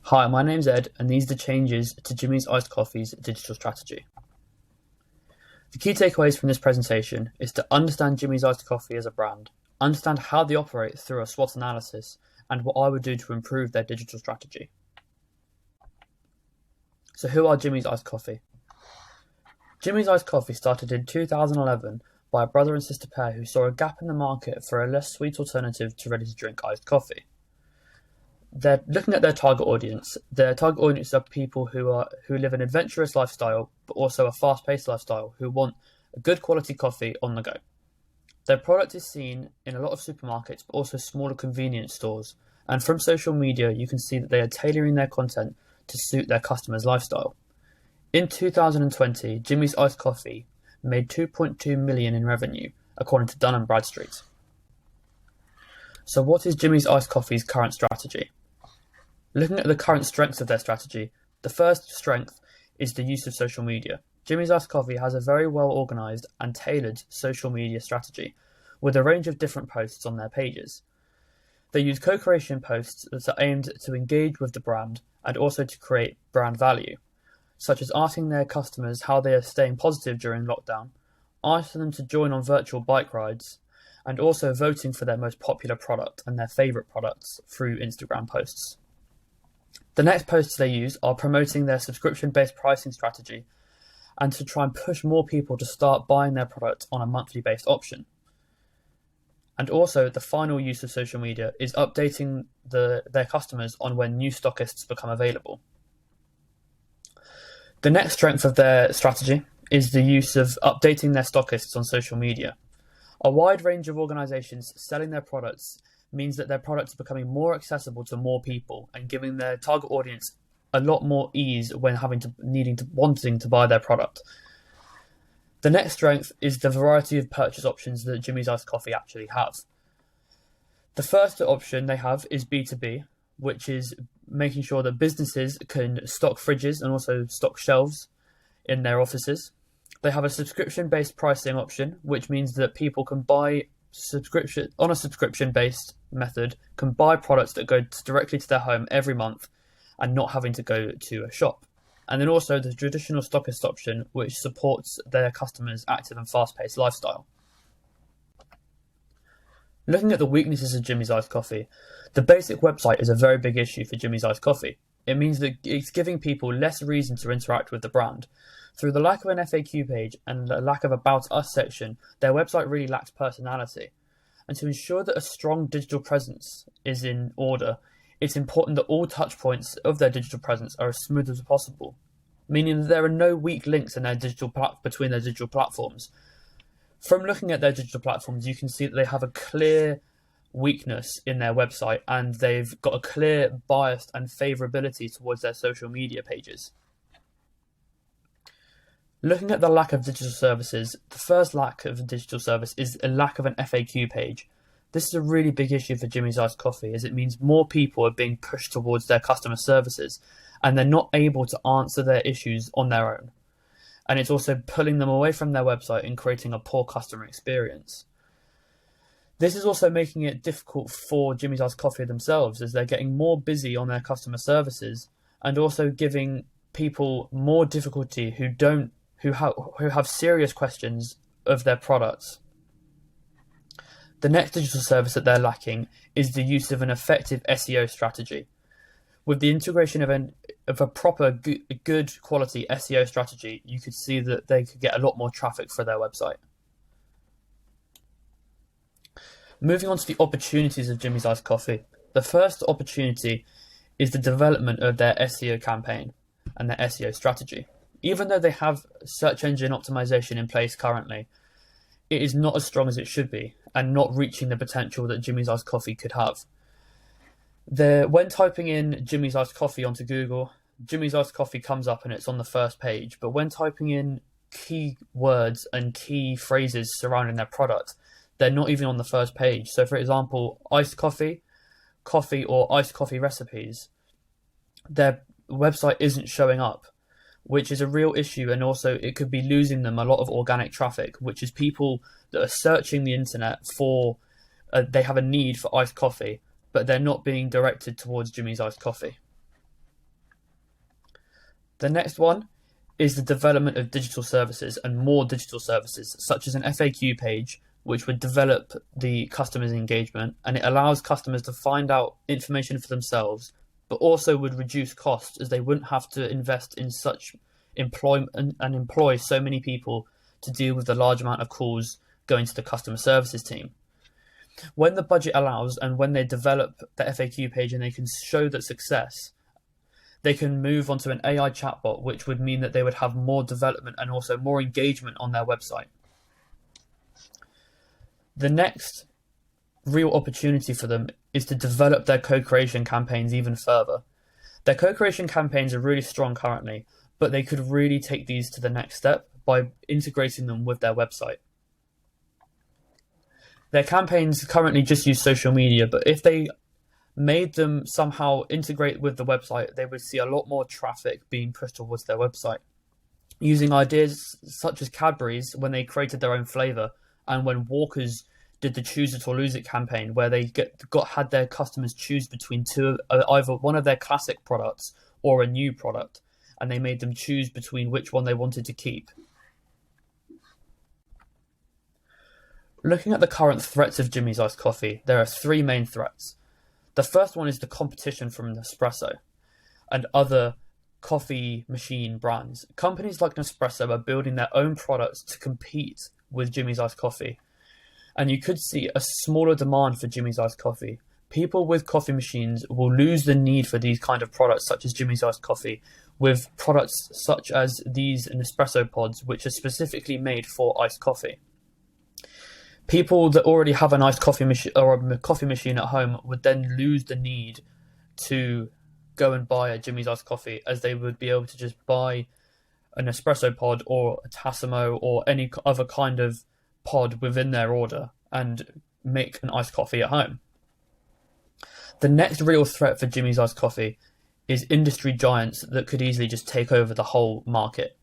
Hi, my name's Ed, and these are the changes to Jimmy's Iced Coffee's digital strategy. The key takeaways from this presentation is to understand Jimmy's Iced Coffee as a brand, understand how they operate through a SWOT analysis, and what I would do to improve their digital strategy. So who are Jimmy's Iced Coffee? Jimmy's Iced Coffee started in 2011 by a brother and sister pair who saw a gap in the market for a less sweet alternative to ready-to-drink iced coffee. They're looking at their target audience. Their target audience are people who live an adventurous lifestyle, but also a fast-paced lifestyle, who want a good quality coffee on the go. Their product is seen in a lot of supermarkets, but also smaller convenience stores. And from social media, you can see that they are tailoring their content to suit their customers' lifestyle. In 2020, Jimmy's Iced Coffee made $2.2 million in revenue, according to Dun & Bradstreet. So what is Jimmy's Iced Coffee's current strategy? Looking at the current strengths of their strategy, the first strength is the use of social media. Jimmy's Iced Coffee has a very well organised and tailored social media strategy, with a range of different posts on their pages. They use co-creation posts that are aimed to engage with the brand and also to create brand value, such as asking their customers how they are staying positive during lockdown, asking them to join on virtual bike rides, and also voting for their most popular product and their favourite products through Instagram posts. The next posts they use are promoting their subscription-based pricing strategy and to try and push more people to start buying their product on a monthly-based option. And also, the final use of social media is updating their customers on when new stockists become available. The next strength of their strategy is the use of updating their stockists on social media. A wide range of organisations selling their products means that their products are becoming more accessible to more people and giving their target audience a lot more ease when wanting to buy their product. The next strength is the variety of purchase options that Jimmy's Iced Coffee actually have. The first option they have is B2B, which is making sure that businesses can stock fridges and also stock shelves in their offices. They have a subscription-based pricing option, which means that people can buy on a subscription-based method, can buy products that go directly to their home every month and not having to go to a shop. And then also the traditional stockist option, which supports their customers' active and fast-paced lifestyle. Looking at the weaknesses of Jimmy's Iced Coffee, the basic website is a very big issue for Jimmy's Iced Coffee. It means that it's giving people less reason to interact with the brand. Through the lack of an FAQ page and the lack of About Us section, their website really lacks personality. And to ensure that a strong digital presence is in order, it's important that all touch points of their digital presence are as smooth as possible, meaning that there are no weak links in between their digital platforms. From looking at their digital platforms, you can see that they have a clear weakness in their website and they've got a clear bias and favourability towards their social media pages. Looking at the lack of digital services, the first lack of digital service is a lack of an FAQ page. This is a really big issue for Jimmy's Iced Coffee, as it means more people are being pushed towards their customer services and they're not able to answer their issues on their own. And it's also pulling them away from their website and creating a poor customer experience. This is also making it difficult for Jimmy's Iced Coffee themselves, as they're getting more busy on their customer services and also giving people more difficulty who have serious questions of their products. The next digital service that they're lacking is the use of an effective SEO strategy. With the integration of a proper good quality SEO strategy, you could see that they could get a lot more traffic for their website. Moving on to the opportunities of Jimmy's Iced Coffee. The first opportunity is the development of their SEO campaign and their SEO strategy. Even though they have search engine optimization in place currently, it is not as strong as it should be and not reaching the potential that Jimmy's Iced Coffee could have. When typing in Jimmy's Iced Coffee onto Google, Jimmy's Iced Coffee comes up and it's on the first page. But when typing in key words and key phrases surrounding their product, they're not even on the first page. So for example, iced coffee, or iced coffee recipes, their website isn't showing up, which is a real issue, and also it could be losing them a lot of organic traffic, which is people that are searching the internet for, they have a need for iced coffee, but they're not being directed towards Jimmy's Iced Coffee. The next one is the development of digital services and more digital services, such as an FAQ page, which would develop the customer's engagement, and it allows customers to find out information for themselves, but also would reduce costs as they wouldn't have to invest in such employment and employ so many people to deal with the large amount of calls going to the customer services team. When the budget allows and when they develop the FAQ page and they can show that success, they can move on to an AI chatbot, which would mean that they would have more development and also more engagement on their website. The next real opportunity for them is to develop their co-creation campaigns even further. Their co-creation campaigns are really strong currently, but they could really take these to the next step by integrating them with their website. Their campaigns currently just use social media, but if they made them somehow integrate with the website, they would see a lot more traffic being pushed towards their website. Using ideas such as Cadbury's when they created their own flavour, and when Walkers did the Choose It or Lose It campaign, where they had their customers choose between either one of their classic products or a new product, and they made them choose between which one they wanted to keep. Looking at the current threats of Jimmy's Iced Coffee, there are three main threats. The first one is the competition from Nespresso and other coffee machine brands. Companies like Nespresso are building their own products to compete with Jimmy's Iced Coffee. And you could see a smaller demand for Jimmy's Iced Coffee. People with coffee machines will lose the need for these kind of products, such as Jimmy's Iced Coffee, with products such as these Nespresso pods, which are specifically made for iced coffee. People that already have an iced coffee machine or a coffee machine at home would then lose the need to go and buy a Jimmy's Iced Coffee, as they would be able to just buy an espresso pod or a Tassimo or any other kind of pod within their order and make an iced coffee at home. The next real threat for Jimmy's Iced Coffee is industry giants that could easily just take over the whole market.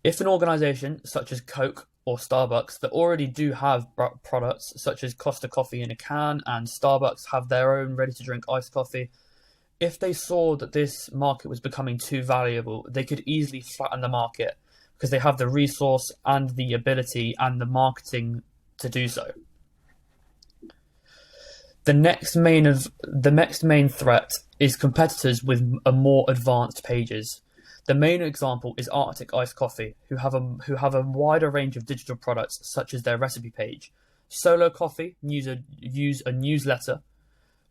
If an organization such as Coke or Starbucks that already do have products such as Costa Coffee in a can, and Starbucks have their own ready-to-drink iced coffee, if they saw that this market was becoming too valuable, they could easily flatten the market because they have the resource and the ability and the marketing to do so. The next main threat is competitors with a more advanced pages. The main example is Arctic Iced Coffee, who have a wider range of digital products such as their recipe page. Solo Coffee use a newsletter,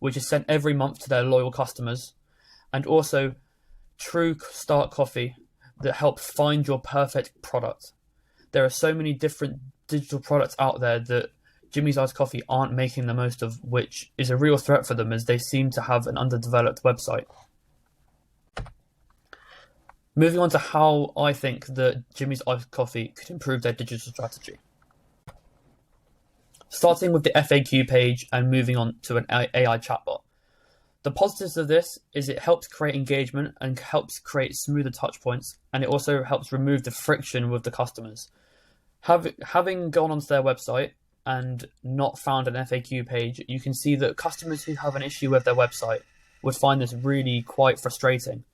which is sent every month to their loyal customers, and also True Start Coffee that help find your perfect product. There are so many different digital products out there that Jimmy's Iced Coffee aren't making the most of, which is a real threat for them as they seem to have an underdeveloped website. Moving on to how I think that Jimmy's Iced Coffee could improve their digital strategy. Starting with the FAQ page and moving on to an AI chatbot. The positives of this is it helps create engagement and helps create smoother touch points, and it also helps remove the friction with the customers. Having gone onto their website and not found an FAQ page, you can see that customers who have an issue with their website would find this really quite frustrating.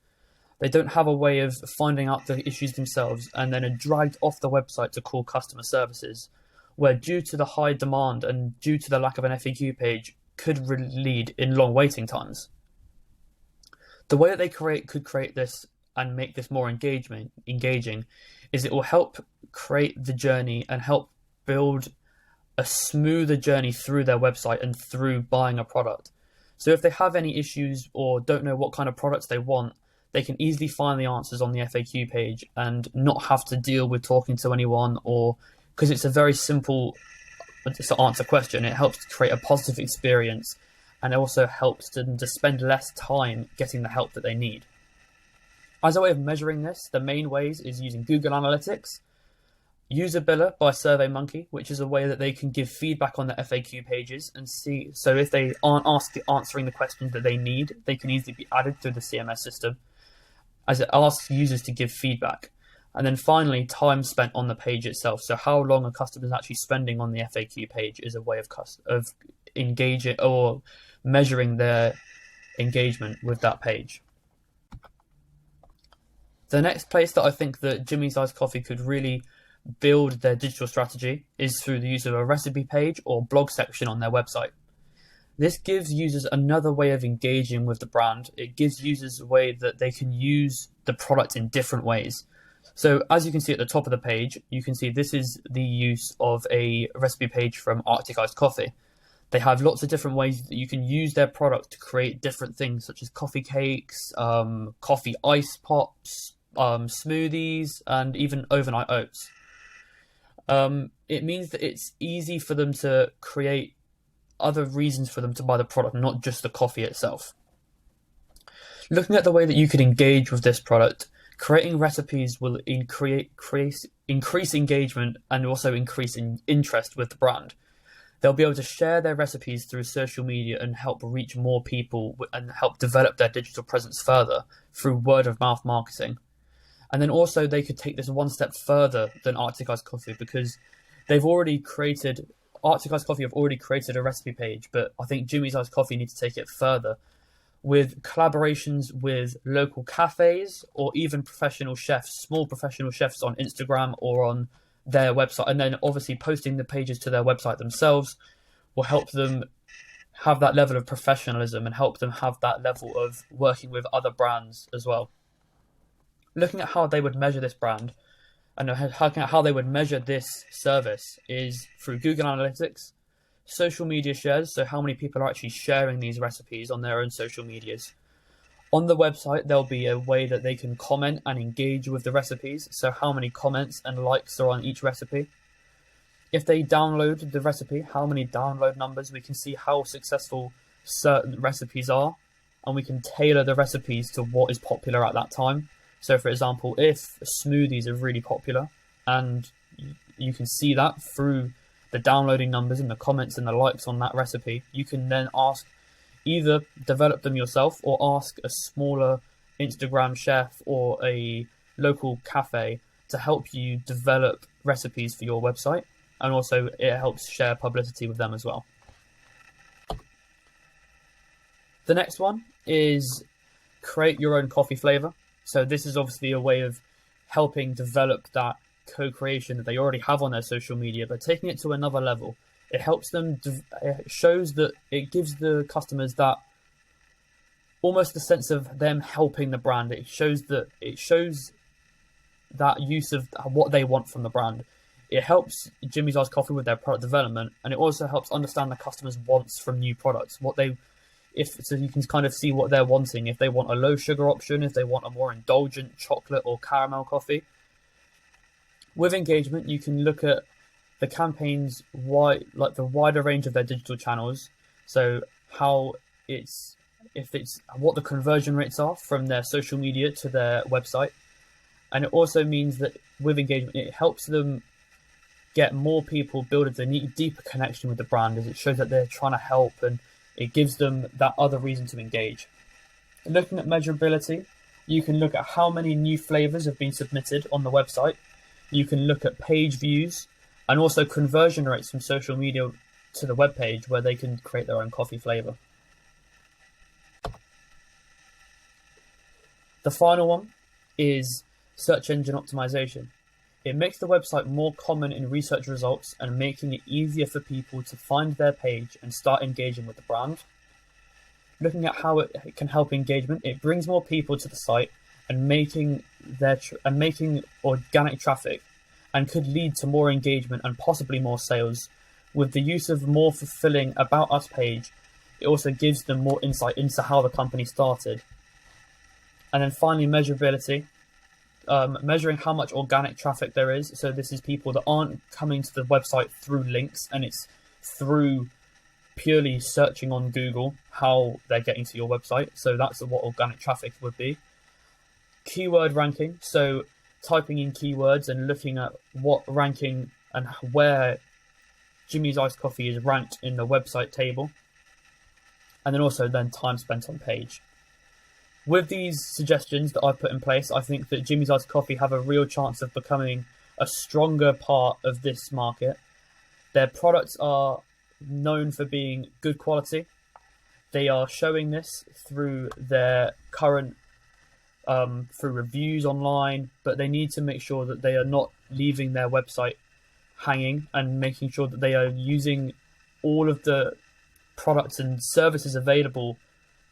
They don't have a way of finding out the issues themselves and then are dragged off the website to call customer services, where due to the high demand and due to the lack of an FAQ page could lead in long waiting times. The way that they could create this and make this more engaging is it will help create the journey and help build a smoother journey through their website and through buying a product. So if they have any issues or don't know what kind of products they want, they can easily find the answers on the FAQ page and not have to deal with talking to anyone, or because it's a very simple to answer question. It helps to create a positive experience, and it also helps them to spend less time getting the help that they need. As a way of measuring this, the main ways is using Google Analytics, Userbiller by SurveyMonkey, which is a way that they can give feedback on the FAQ pages and see. So if they aren't answering the questions that they need, they can easily be added through the CMS system, as it asks users to give feedback. And then finally, time spent on the page itself. So how long a customer is actually spending on the FAQ page is a way of engaging or measuring their engagement with that page. The next place that I think that Jimmy's Iced Coffee could really build their digital strategy is through the use of a recipe page or blog section on their website. This gives users another way of engaging with the brand. It gives users a way that they can use the product in different ways. So as you can see at the top of the page, you can see this is the use of a recipe page from Arctic Iced Coffee. They have lots of different ways that you can use their product to create different things, such as coffee cakes, coffee ice pops, smoothies, and even overnight oats. It means that it's easy for them to create other reasons for them to buy the product, not just the coffee itself. Looking at the way that you can engage with this product, creating recipes will increase engagement and also increase interest with the brand. They'll be able to share their recipes through social media and help reach more people and help develop their digital presence further through word of mouth marketing. And then also they could take this one step further than Arctic Iced Coffee, because Arctic Iced Coffee have already created a recipe page, but I think Jimmy's Iced Coffee needs to take it further with collaborations with local cafes or even professional chefs, small professional chefs on Instagram or on their website. And then obviously posting the pages to their website themselves will help them have that level of professionalism and help them have that level of working with other brands as well. Looking at how they would measure this brand, and how they would measure this service is through Google Analytics, social media shares, so how many people are actually sharing these recipes on their own social medias. On the website, there'll be a way that they can comment and engage with the recipes, so how many comments and likes are on each recipe. If they download the recipe, how many download numbers, we can see how successful certain recipes are, and we can tailor the recipes to what is popular at that time. So, for example, if smoothies are really popular, and you can see that through the downloading numbers and the comments and the likes on that recipe, you can then either develop them yourself or ask a smaller Instagram chef or a local cafe to help you develop recipes for your website. And also it helps share publicity with them as well. The next one is create your own coffee flavor. So this is obviously a way of helping develop that co-creation that they already have on their social media, but taking it to another level. It helps them, it shows that it gives the customers that almost the sense of them helping the brand. It shows that use of what they want from the brand. It helps Jimmy's Iced Coffee with their product development, and it also helps understand the customers' wants from new products. So you can kind of see what they're wanting. If they want a low sugar option, if they want a more indulgent chocolate or caramel coffee. With engagement, you can look at the campaigns the wider range of their digital channels. So what the conversion rates are from their social media to their website. And it also means that with engagement, it helps them get more people, build a deeper connection with the brand, as it shows that they're trying to help, and it gives them that other reason to engage. Looking at measurability, you can look at how many new flavors have been submitted on the website. You can look at page views and also conversion rates from social media to the web page, where they can create their own coffee flavor. The final one is search engine optimization. It makes the website more common in research results and making it easier for people to find their page and start engaging with the brand. Looking at how it can help engagement, it brings more people to the site and making organic traffic, and could lead to more engagement and possibly more sales. With the use of more fulfilling About Us page, it also gives them more insight into how the company started. And then finally, measurability. Measuring how much organic traffic there is. So this is people that aren't coming to the website through links, and it's through purely searching on Google how they're getting to your website. So that's what organic traffic would be. Keyword ranking. So typing in keywords and looking at what ranking and where Jimmy's Iced Coffee is ranked in the website table. And then also time spent on page. With these suggestions that I've put in place, I think that Jimmy's Iced Coffee have a real chance of becoming a stronger part of this market. Their products are known for being good quality. They are showing this through their current through reviews online, but they need to make sure that they are not leaving their website hanging, and making sure that they are using all of the products and services available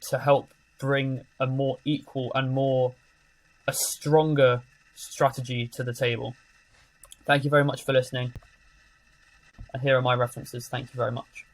to help bring a more equal and a stronger strategy to the table. Thank you very much for listening. And here are my references. Thank you very much.